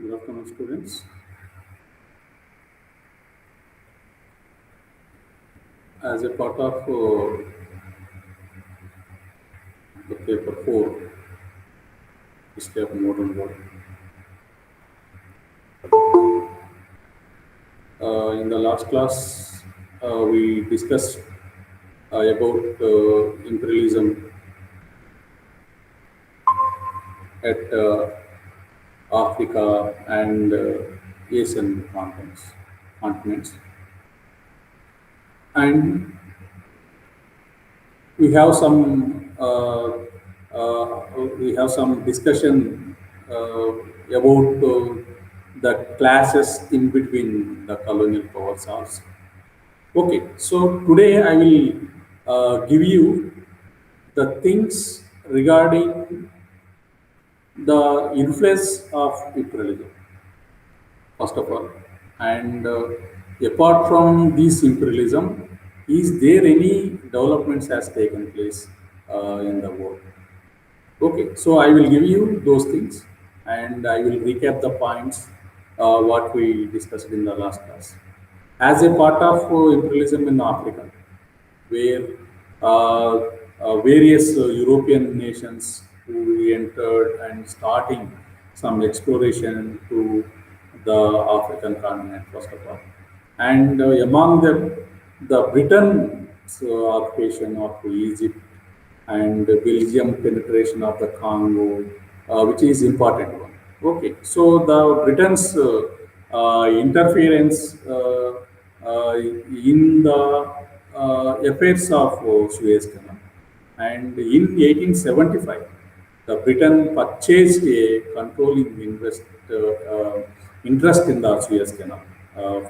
Good afternoon, students. As a part of the paper 4, History of Modern World, in the last class, we discussed about imperialism at Africa and Asian continents. And we have some discussion about the classes in between the colonial powers also. Okay, so today I will give you the things regarding the influence of imperialism, first of all. And apart from this imperialism, is there any developments has taken place in the world? Okay, so I will give you those things and I will recap the points what we discussed in the last class. As a part of imperialism in Africa, where various European nations who entered and starting some exploration to the African continent, first of all. And among them, the Britain's occupation of Egypt and Belgium penetration of the Congo, which is important one. Okay, so the Britain's interference in the affairs of Suez Canal, and in 1875, the Britain purchased a controlling interest in the Suez Canal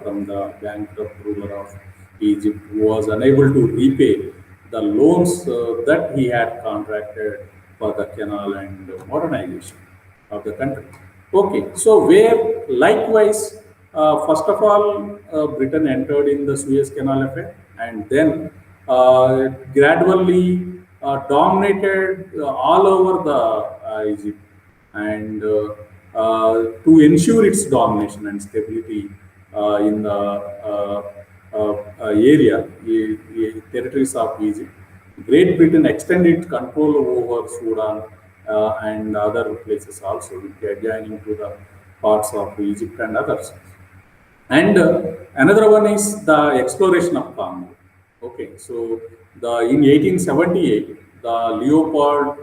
from the bankrupt ruler of Egypt, who was unable to repay the loans that he had contracted for the canal and modernization of the country. Okay, so where likewise, first of all, Britain entered in the Suez Canal affair, and then gradually dominated all over the Egypt, and to ensure its domination and stability in the territories of Egypt, Great Britain extended control over Sudan and other places also, which are adjoining to the parts of Egypt and others. And another one is the exploration of Congo. Okay, so in 1878, the Leopold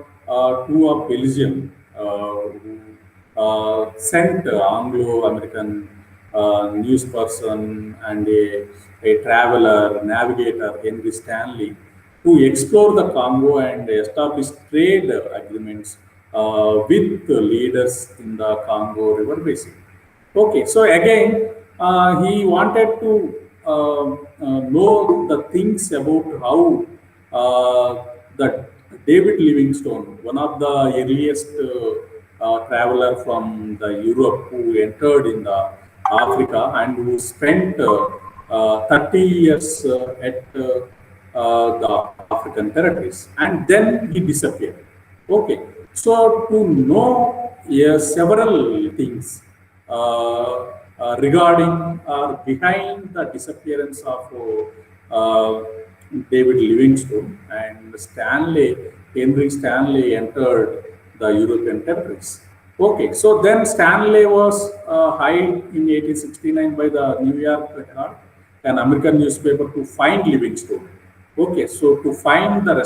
II of Belgium who sent Anglo-American news person and a traveler, navigator, Henry Stanley, to explore the Congo and establish trade agreements with the leaders in the Congo River Basin. Okay, so again, he wanted to know the things about how the David Livingstone, one of the earliest traveler from the Europe who entered in the Africa and who spent 30 years at the African territories, and then he disappeared. Okay, so to know several things regarding or behind the disappearance of David Livingstone and Henry Stanley entered the European territories. Okay, so then Stanley was hired in 1869 by the New York Herald, an American newspaper, to find Livingstone. Okay, so to find the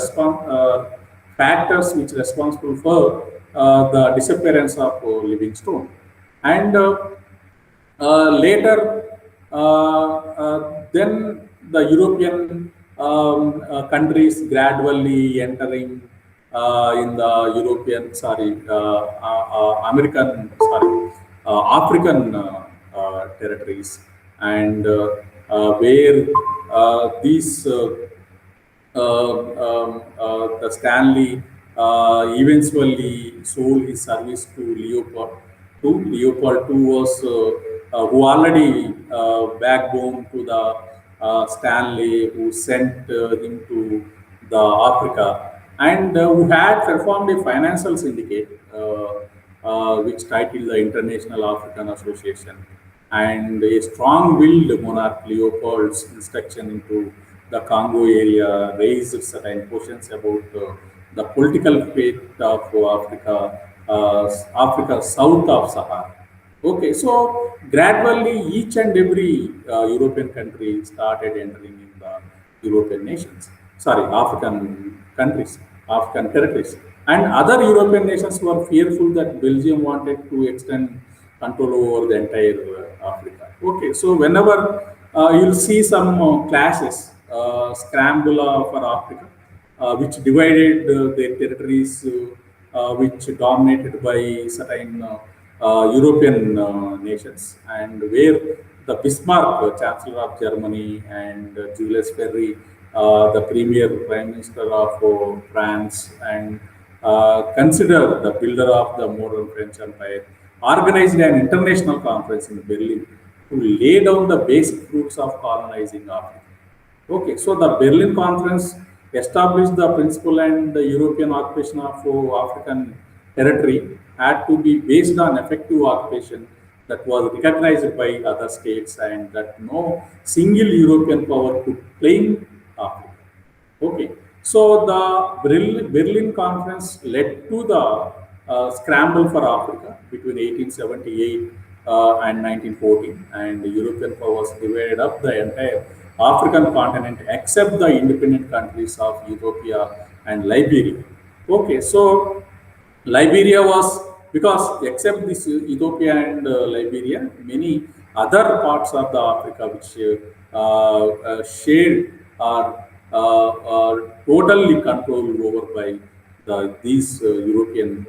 factors which responsible for the disappearance of Livingstone, and later, then the European countries gradually entering in the African territories, and where these the Stanley eventually sold his service to Leopold II. Leopold II was who already backbone to the Stanley, who sent him to the Africa, and who had performed a financial syndicate which titled the International African Association, and a strong-willed monarch Leopold's instruction into the Congo area raised certain questions about the political fate of Africa south of Sahara. Okay, so gradually each and every European country started entering in the European nations, sorry, African countries, African territories. And other European nations were fearful that Belgium wanted to extend control over the entire Africa. Okay, so whenever you'll see some clashes, scramble for Africa, which divided their territories, which dominated by certain European nations, and where the Bismarck, Chancellor of Germany, and Julius Ferry, the Premier Prime Minister of France, and considered the builder of the modern French Empire, organized an international conference in Berlin to lay down the basic roots of colonizing Africa. Okay, so the Berlin Conference established the principle, and the European occupation of African territory had to be based on effective occupation that was recognized by other states, and that no single European power could claim Africa. Okay, so the Berlin Conference led to the scramble for Africa between 1878 and 1914, and the European powers divided up the entire African continent except the independent countries of Ethiopia and Liberia. Okay, so Liberia was, because except this Ethiopia and Liberia, many other parts of the Africa which shared are totally controlled over by these European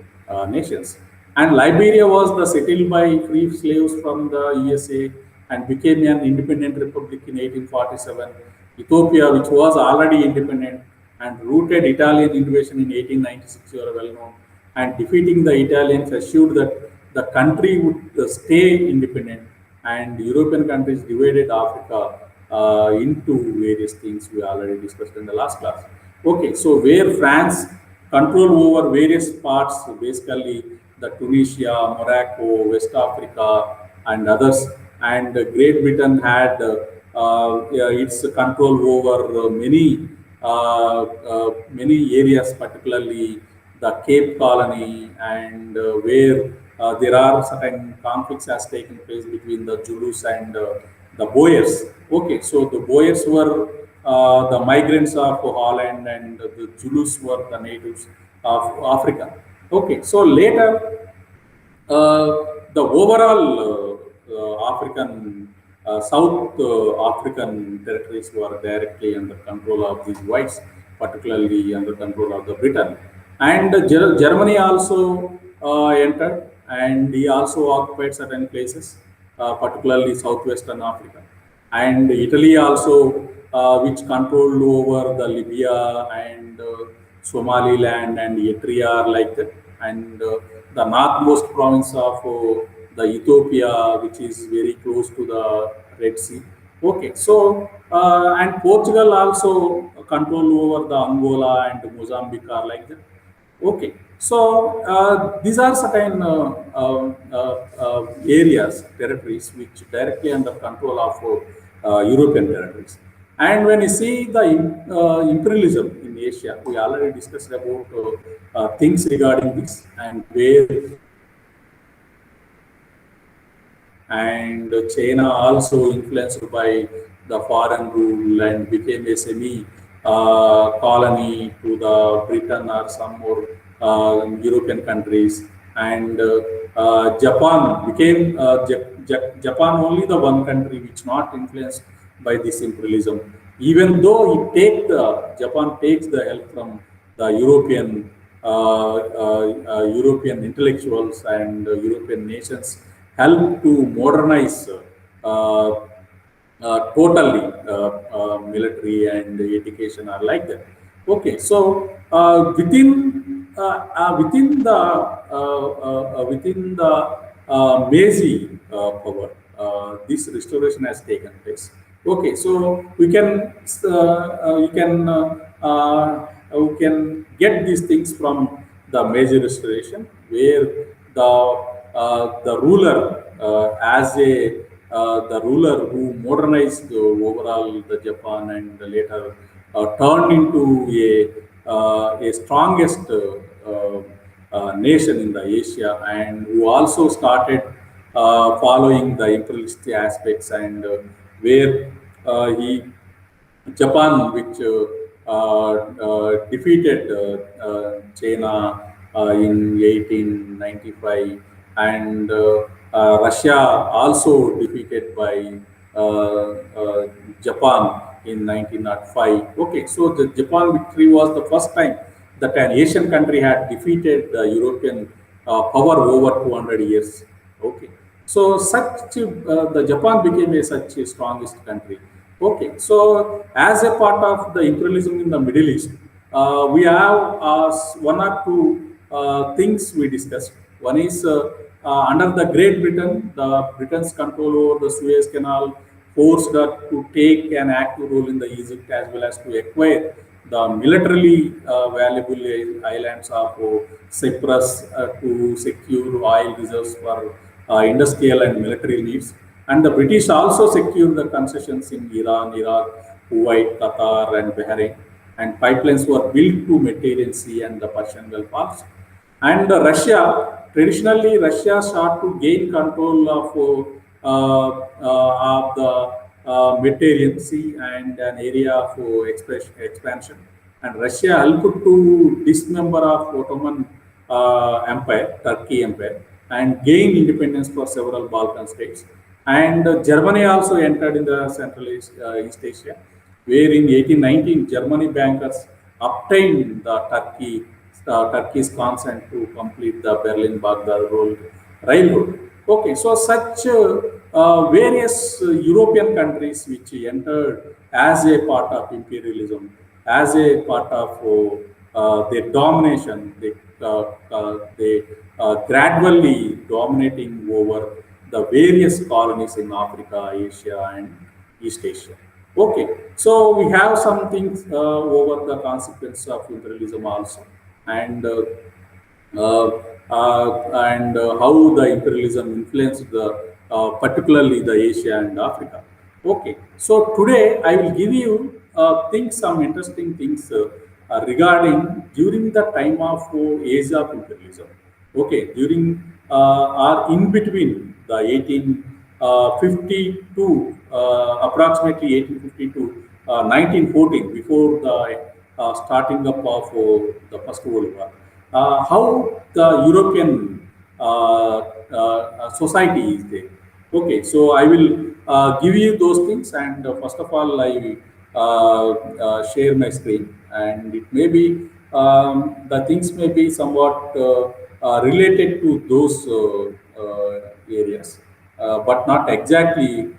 nations. And Liberia was the settled by free slaves from the USA and became an independent republic in 1847. Ethiopia, which was already independent and rooted Italian invasion in 1896, you are well known, and defeating the Italians assured that the country would stay independent, and European countries divided Africa into various things we already discussed in the last class. Okay, so where France control over various parts, basically the Tunisia, Morocco, West Africa, and others, and Great Britain had its control over many areas, particularly the Cape Colony, and where there are certain conflicts has taken place between the Zulus and the Boers. Okay, so the Boers were the migrants of Holland, and the Zulus were the natives of Africa. Okay, so later the overall South African territories were directly under control of these whites, particularly under control of the Britain. And Germany also entered, and he also occupied certain places, particularly southwestern Africa. And Italy also, which controlled over the Libya and Somaliland and Eritrea like that, and the northmost province of the Ethiopia, which is very close to the Red Sea. Okay, so and Portugal also control over the Angola and Mozambique are like that. Okay, so these are certain areas, territories which directly under control of European territories. And when you see the imperialism in Asia, we already discussed about things regarding this, and where and China also influenced by the foreign rule and became a semi colony to the Britain or some more European countries. And Japan became Japan only the one country which not influenced by this imperialism, even though Japan takes the help from the European intellectuals and European nations help to modernize totally military and education are like that. Okay, so within the Meiji power, this restoration has taken place. Okay, so we can get these things from the Meiji restoration, where the ruler as a the ruler who modernized overall the Japan and later turned into a strongest nation in the Asia, and who also started following the imperialist aspects, and where he Japan, which defeated China in 1895, and Russia also defeated by Japan in 1905. Okay, so the Japan victory was the first time that an Asian country had defeated the European power over 200 years. Okay, so the Japan became such a strongest country. Okay, so as a part of the imperialism in the Middle East, we have one or two things we discussed. One is under the Great Britain, the Britain's control over the Suez Canal forced her to take an active role in the Egypt, as well as to acquire the militarily valuable islands of Cyprus to secure oil reserves for industrial and military needs. And the British also secured the concessions in Iran, Iraq, Kuwait, Qatar, and Bahrain. And pipelines were built to Mediterranean Sea and the Persian Gulf also. And traditionally, Russia sought to gain control of the Mediterranean Sea and an area of expansion. And Russia helped to dismember of Ottoman Empire, Turkey Empire, and gain independence for several Balkan states. And Germany also entered in the Central East Asia, where in 1819 Germany bankers obtained the Turkey's consent to complete the Berlin-Baghdad railroad. Okay, so such various European countries which entered as a part of imperialism, as a part of their domination, they gradually dominating over the various colonies in Africa, Asia, and East Asia. Okay, so we have some things over the consequence of imperialism also, and how the imperialism influenced particularly the Asia and Africa. Okay, so today I will give you some interesting things regarding during the time of age of imperialism. Okay, during or in between the 1852, approximately 1852, 1914, before the starting up of the First World War, how the European society is there. Okay, so I will give you those things, and first of all, I will share my screen, and it may be the things may be somewhat related to those areas, but not exactly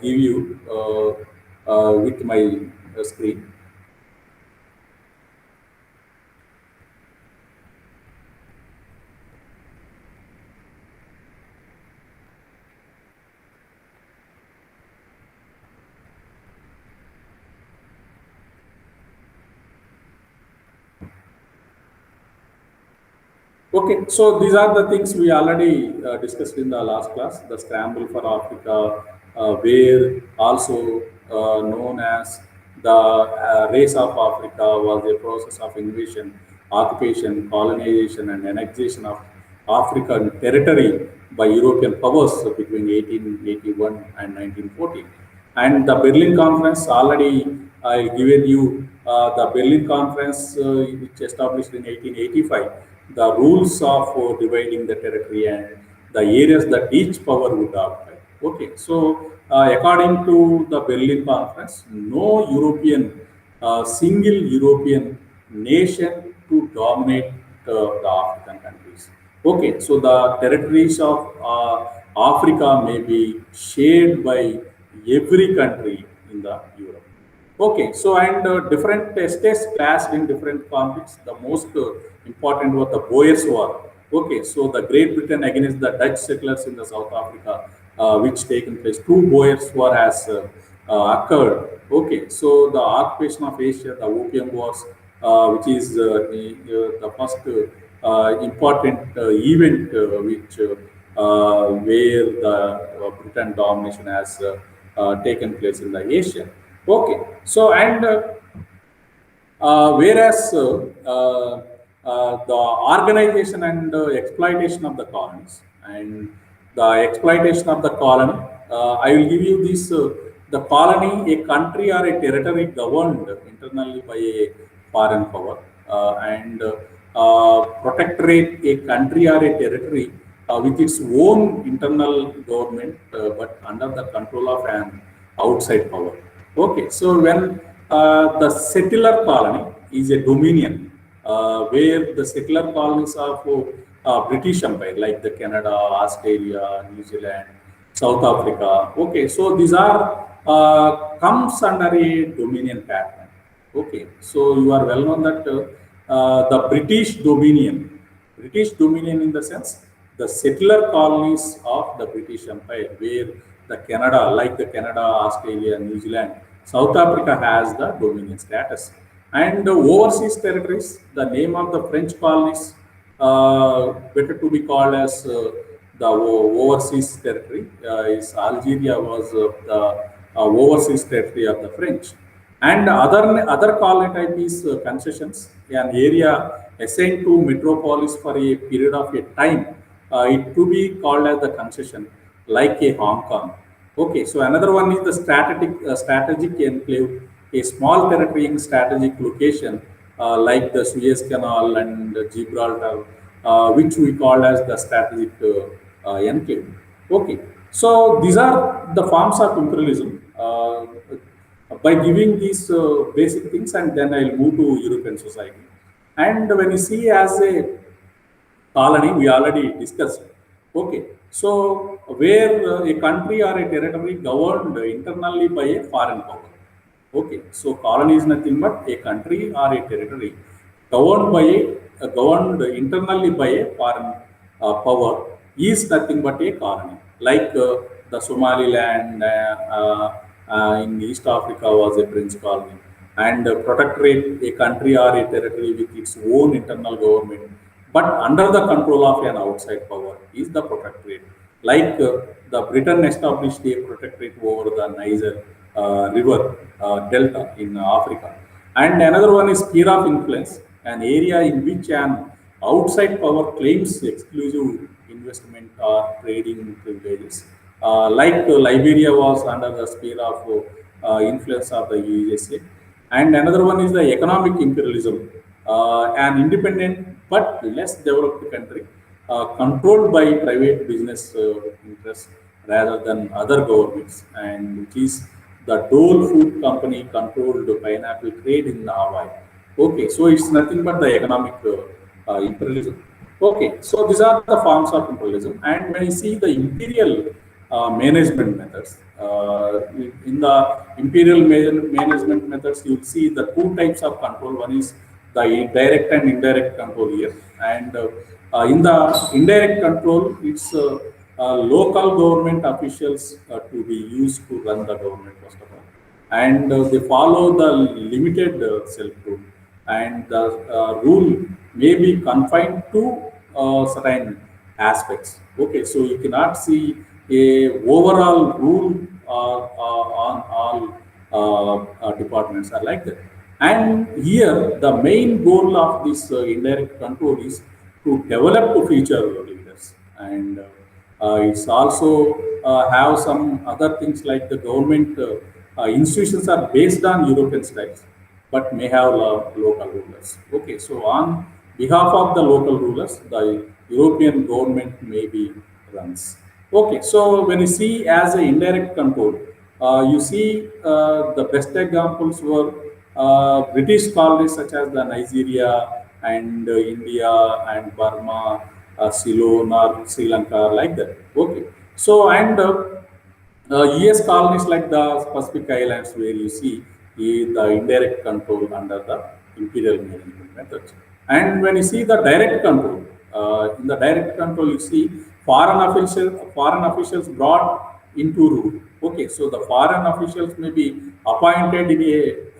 give you with my screen. Okay, so these are the things we already discussed in the last class. The scramble for Africa, where also known as the race of Africa, was a process of invasion, occupation, colonization, and annexation of African territory by European powers between 1881 and 1940. And the Berlin Conference, already I given you the Berlin Conference, which established in 1885, the rules of dividing the territory and the areas that each power would occupy. Okay, so according to the Berlin Conference, no single European nation to dominate the African countries. Okay, so the territories of Africa may be shared by every country in the Europe. Okay, so and different states clashed in different conflicts. The most important was the Boers War. Okay, so the Great Britain against the Dutch settlers in the South Africa, which taken place. Two Boers War has occurred. Okay, so the occupation of Asia, the Opium Wars, which is the first important event which where the Britain domination has taken place in the Asia. Okay, so and whereas the organization and exploitation of the colonies and the exploitation of the colony, I will give you this: the colony, a country or a territory governed internally by a foreign power, and protectorate, a country or a territory with its own internal government, but under the control of an outside power. Okay, so when the settler colony is a dominion where the settler colonies of British Empire, like the Canada, Australia, New Zealand, South Africa. Okay, so these are comes under a dominion pattern. Okay, so you are well known that the British Dominion in the sense the settler colonies of the British Empire, where the Canada, like the Canada, Australia, New Zealand, South Africa has the dominion status. And the overseas territories, the name of the French colonies, better to be called as the overseas territory, is Algeria was the overseas territory of the French. And other colony type is concessions, an area assigned to metropolis for a period of a time. It to be called as the concession, like a Hong Kong. Okay, so another one is the strategic enclave, a small territory in strategic location like the Suez Canal and Gibraltar, which we call as the strategic enclave. Okay, so these are the forms of imperialism. By giving these basic things, and then I'll move to European society. And when you see as a colony, we already discussed. Okay, so where a country or a territory governed internally by a foreign power. Okay, so colony is nothing but a country or a territory governed by governed internally by a foreign power is nothing but a colony. Like the Somaliland in East Africa was a French colony, and protectorate, a country or a territory with its own internal government, but under the control of an outside power, is the protectorate. Like the Britain established a protectorate over the Niger river delta in Africa. And another one is sphere of influence, an area in which an outside power claims exclusive investment or trading privileges. Like Liberia was under the sphere of influence of the USA. And another one is the economic imperialism, an independent but less developed country controlled by private business interests rather than other governments, and which is the Dole Food Company controlled pineapple trade in Hawaii. Okay, so it's nothing but the economic imperialism. Okay, so these are the forms of imperialism. And when you see the imperial management methods, in the imperial management methods, you'll see the two types of control. One is the direct and indirect control here. And in the indirect control, it's local government officials to be used to run the government, first of all. And they follow the limited self-rule. And the rule may be confined to certain aspects. Okay, so you cannot see a overall rule on all departments are like that. And here, the main goal of this indirect control is to develop future leaders. And it's also have some other things like the government institutions are based on European styles, but may have local rulers. Okay, so on behalf of the local rulers, the European government may be runs. Okay, so when you see as an indirect control, you see the best examples were British colonies such as the Nigeria and India and Burma, Ceylon or Sri Lanka, like that. Okay, so and US colonies like the Pacific Islands, where you see the indirect control under the imperial management methods. And when you see the direct control, in the direct control, you see foreign officials brought into rule. Okay, so the foreign officials may be appointed in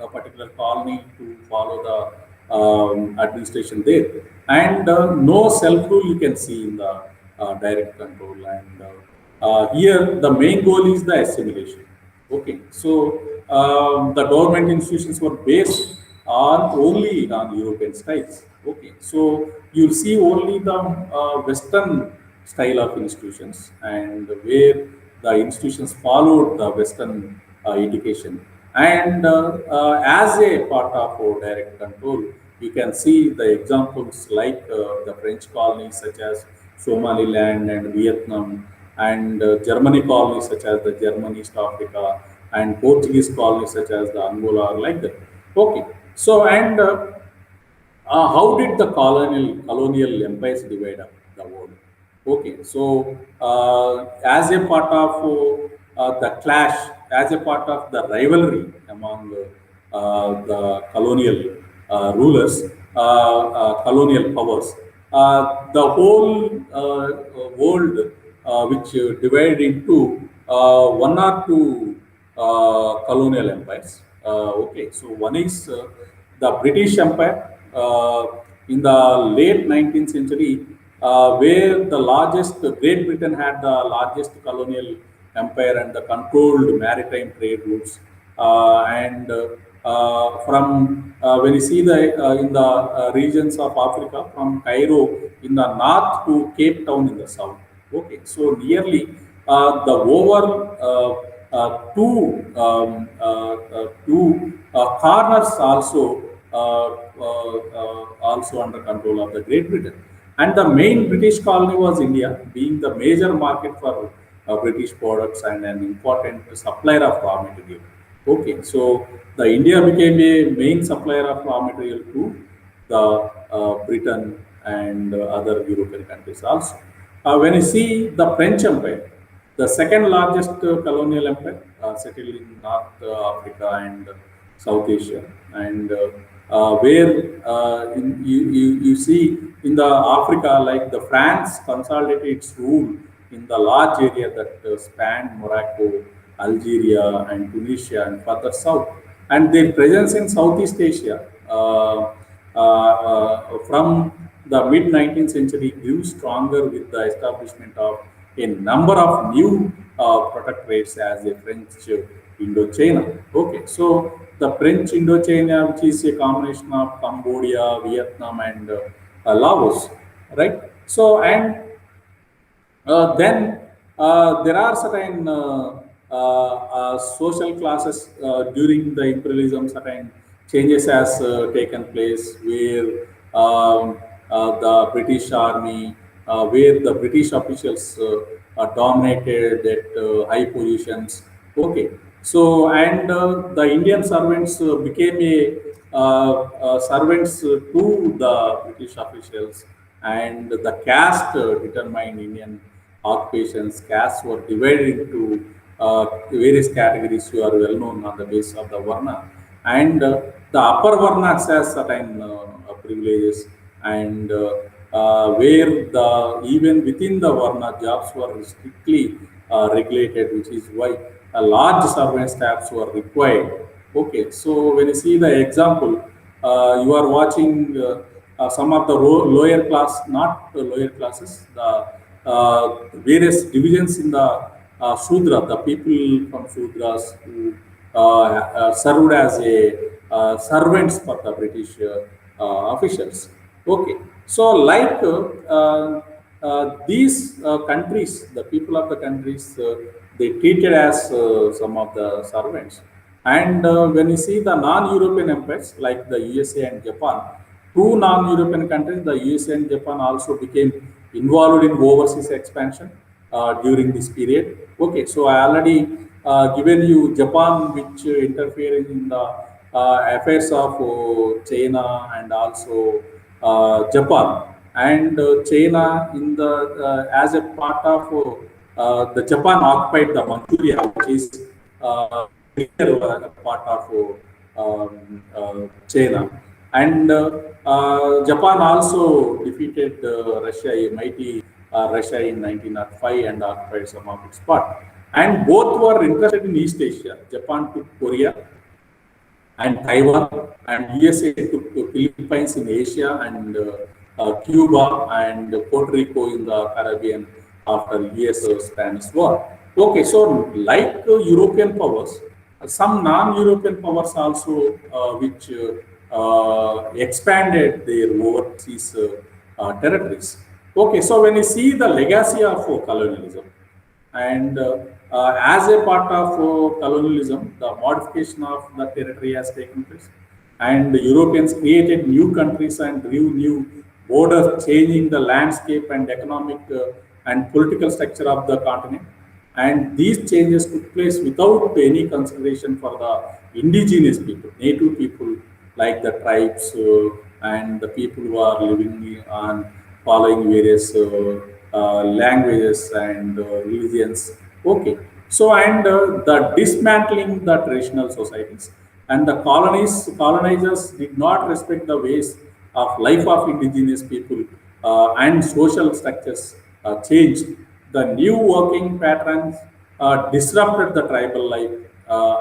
a particular colony to follow the administration there. and no self-rule you can see in the direct control. And here the main goal is the assimilation. Okay, so the government institutions were based on only on European styles. Okay, so you'll see only the Western style of institutions, and where the institutions followed the Western education. And as a part of direct control, you can see the examples like the French colonies such as Somaliland and Vietnam, and Germany colonies such as the German East Africa, and Portuguese colonies such as the Angola, like that. Okay, so and how did the colonial empires divide up the world? Okay, so as a part of the clash, as a part of the rivalry among the colonial rulers, colonial powers, the whole world, which divided into one or two colonial empires. Okay, so one is the British Empire in the late 19th century, where the largest, Great Britain had the largest colonial empire and the controlled maritime trade routes. And from when you see the in the regions of Africa, from Cairo in the north to Cape Town in the south. Okay, so nearly the over two corners also under control of the Great Britain. And the main British colony was India, being the major market for British products and an important supplier of raw material. Okay, so the India became a main supplier of raw material to the Britain and other European countries also. When you see the French Empire, the second largest colonial empire, settled in North Africa and South Asia, and where you see in the Africa, like the France consolidated its rule in the large area that spanned Morocco, Algeria, and Tunisia, and further south, and their presence in Southeast Asia from the mid 19th century grew stronger with the establishment of a number of new protectorates as a French Indochina. Okay, so the French Indochina, which is a combination of Cambodia, Vietnam, and Laos, right? So, and then there are certain social classes during the imperialism. Certain changes has taken place where the British Army, where the British officials dominated at high positions. Okay, so and the Indian servants became a servants to the British officials, and the caste determined Indian occupations. Castes were divided into various categories. You are well known on the basis of the Varna, and the upper Varnas has certain privileges, and where the even within the Varna jobs were strictly regulated, which is why a large servant staffs were required. Okay, so when you see the example, you are watching some of the lower class, not the lower classes, the various divisions in the Shudra, the people from Shudras who served as a servants for the British officials. Okay, so like these countries, the people of the countries, they treated as some of the servants. And when you see the non-European empires like the USA and Japan, two non-European countries, the USA and Japan, also became involved in overseas expansion during this period. Okay, so I already given you Japan, which interfered in the affairs of China and also Japan, and China in the as a part of the Japan occupied the Manchuria, which is part of China, and Japan also defeated Russia, a mighty Russia in 1905, and occupied some of its part. And both were interested in East Asia. Japan took Korea and Taiwan, and USA took the Philippines in Asia, and Cuba and Puerto Rico in the Caribbean after US-Spanish War. Okay, so like European powers, some non-European powers also which expanded their overseas territories. Okay, so when you see the legacy of colonialism, and as a part of colonialism, the modification of the territory has taken place. And the Europeans created new countries and drew new borders, changing the landscape and economic and political structure of the continent. And these changes took place without any consideration for the indigenous people, native people like the tribes and the people who are living on following various languages and religions. Okay, so and the dismantling the traditional societies and the colonizers did not respect the ways of life of indigenous people and social structures changed. The new working patterns disrupted the tribal life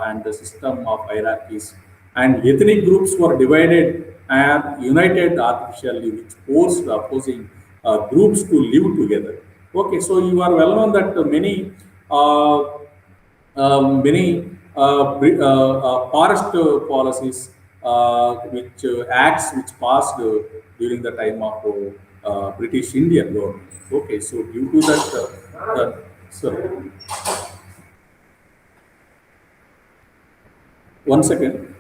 and the system of hierarchies, and ethnic groups were divided and united artificially, which forced opposing groups to live together. Okay, so you are well known that uh, many forest policies which acts which passed during the time of British Indian government. Okay, so due to that, sorry, one second.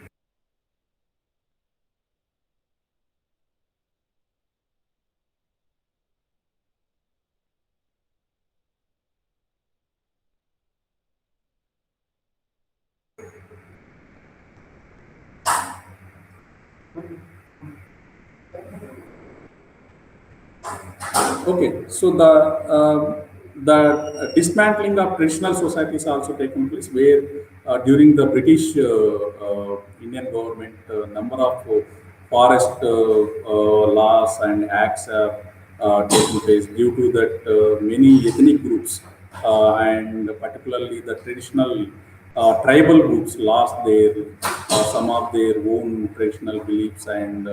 Okay, so the dismantling of traditional societies also taken place, where during the British Indian government, number of forest laws and acts have taken place. Due to that, many ethnic groups and particularly the traditional tribal groups lost their some of their own traditional beliefs and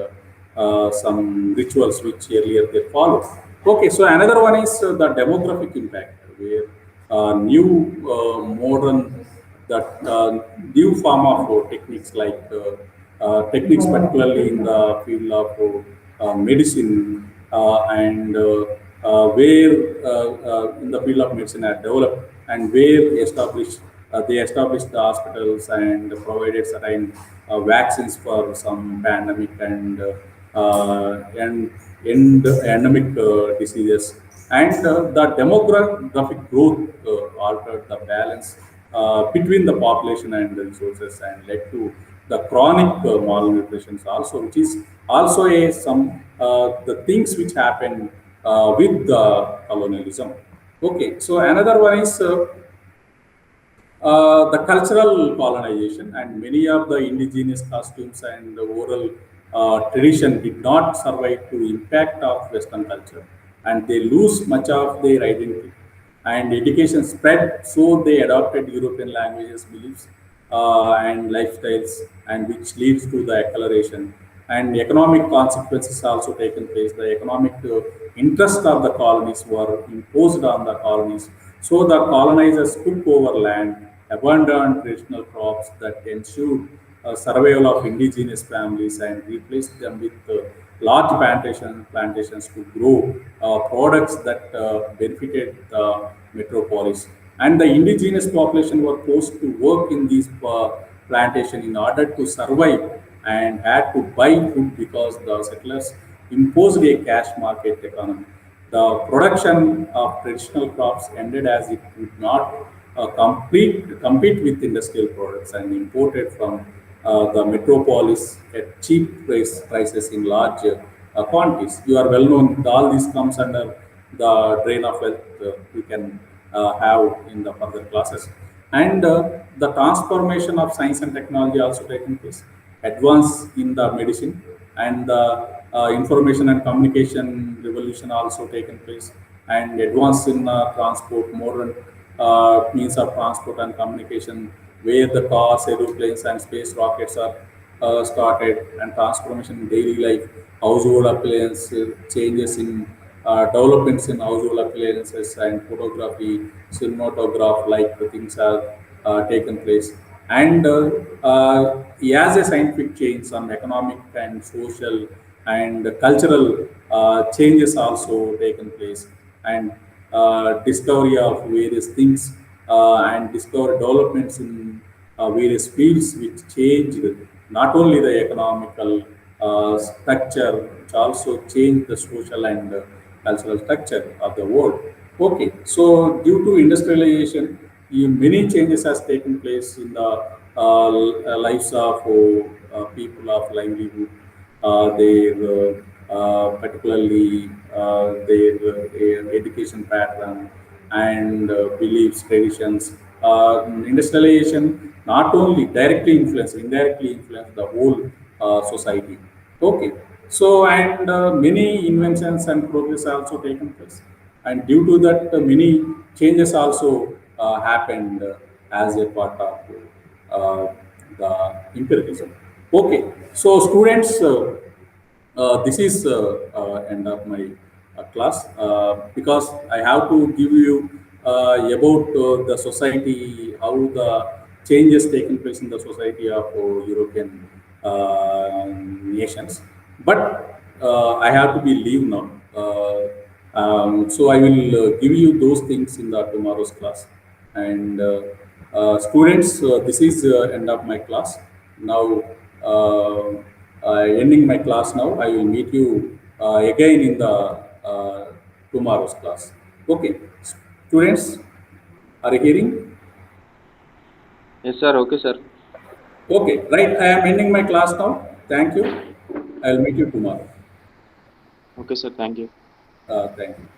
some rituals which earlier they followed. Okay, so another one is the demographic impact, where new modern that new form of techniques like techniques, particularly in the field of medicine and where in the field of medicine are developed and where established they established the hospitals and provided certain vaccines for some pandemic and endemic diseases. And the demographic growth altered the balance between the population and the resources and led to the chronic malnutrition also, which is also a some the things which happen with the colonialism. Okay, so another one is the cultural colonization, and many of the indigenous costumes and the oral tradition did not survive to impact of Western culture, and they lose much of their identity. And education spread, so they adopted European languages, beliefs, and lifestyles, and which leads to the acceleration. And economic consequences also taken place. The economic interest of the colonies were imposed on the colonies, so the colonizers took over land, abandoned traditional crops that ensured survival of indigenous families, and replaced them with large plantations to grow products that benefited the metropolis. And the indigenous population were forced to work in these plantation in order to survive and had to buy food because the settlers imposed a cash market economy. The production of traditional crops ended as it could not compete with industrial products and imported from the metropolis at cheap prices in large quantities. You are well known, all this comes under the drain of wealth we can have in the further classes. And the transformation of science and technology also taking place. Advance in the medicine and the information and communication revolution also taken place, and advance in transport, modern means of transport and communication, where the cars, aeroplanes, and space rockets are started, and transformation in daily life, household appliance changes in developments in household appliances and photography, cinematograph, like the things have taken place. And as a scientific change, some economic and social and cultural changes also taken place, and discovery of various things and discover developments in various fields which changed not only the economical structure, which also changed the social and cultural structure of the world. Okay, so due to industrialization, many changes has taken place in the lives of people of livelihood, particularly their education pattern and beliefs, traditions. Industrialization not only directly influence, indirectly influence the whole society. Okay, so and many inventions and progress also taken place, and due to that, many changes also happened as a part of the empiricism. Okay, so students, this is end of my class because I have to give you about the society, how the changes taking place in the society of European nations. But I have to be leave now. So I will give you those things in the tomorrow's class. And students, this is end of my class. Now, ending my class now, I will meet you again in the tomorrow's class. Okay, students, are you hearing? Yes, sir. Okay, sir. Okay, right. I am ending my class now. Thank you. I will meet you tomorrow. Okay, sir. Thank you. Thank you.